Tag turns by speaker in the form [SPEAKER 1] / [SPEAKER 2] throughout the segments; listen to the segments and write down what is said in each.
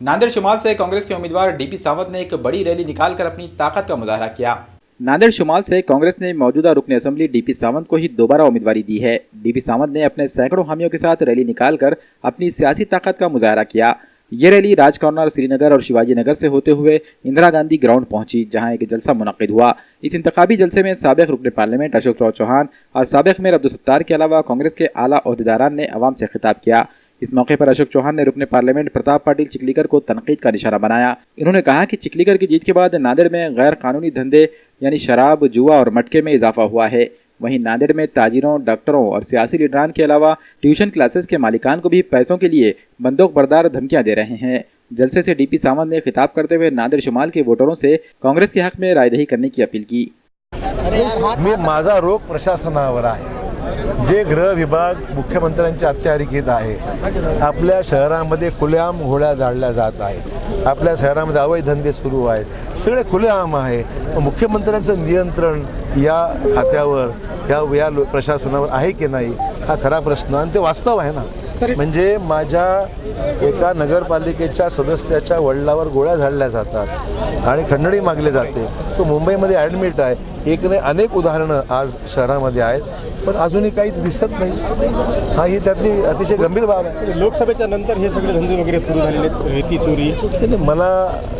[SPEAKER 1] नांदेड़ शुमाल से कांग्रेस के उम्मीदवार डीपी सावंत ने एक बड़ी रैली निकालकर अपनी ताकत का मुजाहरा किया। नांदेड़ शुमाल से कांग्रेस ने मौजूदा रुकन असेंबली डीपी सावंत को ही दोबारा उम्मीदवारी दी है। डीपी सावंत ने अपने सैकड़ों हामियों के साथ रैली निकालकर अपनी सियासी ताकत का मुजाहरा किया। ये रैली राज कॉर्नर, श्रीनगर और शिवाजी नगर से होते हुए इंदिरा गांधी ग्राउंड पहुंची, जहां एक जलसा मुनक्किद हुआ। इस इंतखाबी जलसे में साबिक रुकन पार्लियामेंट अशोक राव चौहान और साबिक मेयर अब्दुल सत्तार के अलावा कांग्रेस के आला ओहदेदारान ने अवाम से खिताब किया। इस मौके पर अशोक चौहान ने रुकन पार्लियामेंट प्रताप पाटिल चिखलीकर को तनकीद का निशाना बनाया। इन्होंने कहा कि चिखलीकर की जीत के बाद नांदेड़ में गैर कानूनी धंधे यानी शराब, जुआ और मटके में इजाफा हुआ है। वहीं नांदेड़ में ताजिरों, डॉक्टरों और सियासी लीडरान के अलावा ट्यूशन क्लासेस के मालिकान को भी पैसों के लिए बंदूक बरदार धमकियां दे रहे हैं। जलसे से डीपी सावंत ने खिताब करते हुए नांदेड़ शुमाल के वोटरों से कांग्रेस के हक में रायदही करने की अपील की।
[SPEAKER 2] माझा रोग प्रशासनावर आहे। जे गृह विभाग मुख्यमंत्र्यांच्या अखत्यारीत आहे, आपल्या शहरामध्ये खुलेआम घोड्या जाळल्या जात आहेत, आपल्या शहरामध्ये अवैध धंदे सुरू आहेत, सगळे खुलेआम आहे। मुख्यमंत्र्यांचं नियंत्रण या खात्यावर या प्रशासनावर आहे की नाही हा खरा प्रश्न आणि ते वास्तव आहे ना। म्हणजे माझ्या एका नगरपालिकेच्या सदस्याच्या वडिलावर गोळ्या झाडल्या जातात आणि खंडणी मागली जाते। तो मुंबईमध्ये ॲडमिट आहे। एक नाही अनेक उदाहरणं आज शहरामध्ये आहेत, पण अजूनही काहीच दिसत नाही। हा ही त्यातली अतिशय गंभीर बाब आहे।
[SPEAKER 3] लोकसभेच्या नंतर हे सगळे धंदे वगैरे सुरू झालेले आहेत, रेती चोरी।
[SPEAKER 2] मला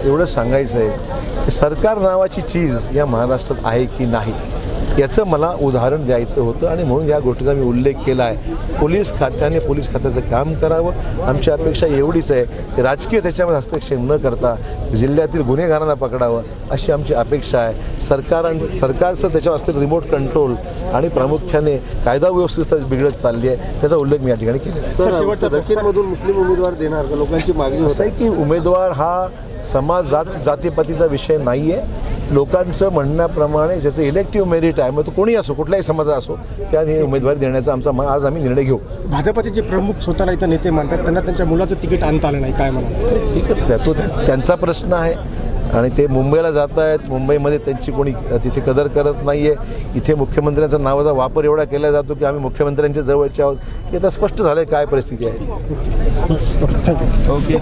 [SPEAKER 2] एवढं सांगायचं आहे की सरकार नावाची चीज या महाराष्ट्रात आहे की नाही याचं मला उदाहरण द्यायचं होतं आणि म्हणून या गोष्टीचा मी उल्लेख केला आहे। पोलीस खात्याने पोलीस खात्याचं काम करावं। आमची अपेक्षा एवढीच आहे की राजकीय त्याच्यामध्ये हस्तक्षेप न करता जिल्ह्यातील गुन्हेगारांना पकडावं अशी आमची अपेक्षा आहे। सरकारचं त्याच्यावर असलेलं रिमोट कंट्रोल आणि प्रामुख्याने कायदा व्यवस्था बिघडत चालली आहे त्याचा उल्लेख मी या ठिकाणी केलेला आहे।
[SPEAKER 3] शेवटच्या दक्षिणमधून मुस्लिम उमेदवार देणार का? लोकांची मागणी
[SPEAKER 2] असं आहे की उमेदवार हा समाज जातीपातीचा विषय नाही आहे। लोकांचं म्हणण्याप्रमाणे ज्याचं इलेक्टिव्ह मेरिट आहे, मग तो कोणी असो, कुठल्याही समाजा असो, त्याने उमेदवारी देण्याचा आमचा आज आम्ही निर्णय घेऊ।
[SPEAKER 3] भाजपचे जे प्रमुख स्वतःला इथं नेते मानतात त्यांना त्यांच्या मुलाचं तिकीट आणता आलं नाही, काय म्हणा?
[SPEAKER 2] ठीक आहे, तो त्यांचा प्रश्न आहे आणि ते मुंबईला जात आहेत। मुंबईमध्ये त्यांची कोणी तिथे कदर करत नाही आहे। इथे मुख्यमंत्र्यांचा नावाचा वापर एवढा केला जातो की आम्ही मुख्यमंत्र्यांच्या जवळचे आहोत। हे आता स्पष्ट झालं आहे काय परिस्थिती आहे।
[SPEAKER 3] थँक्यू।
[SPEAKER 2] ओके।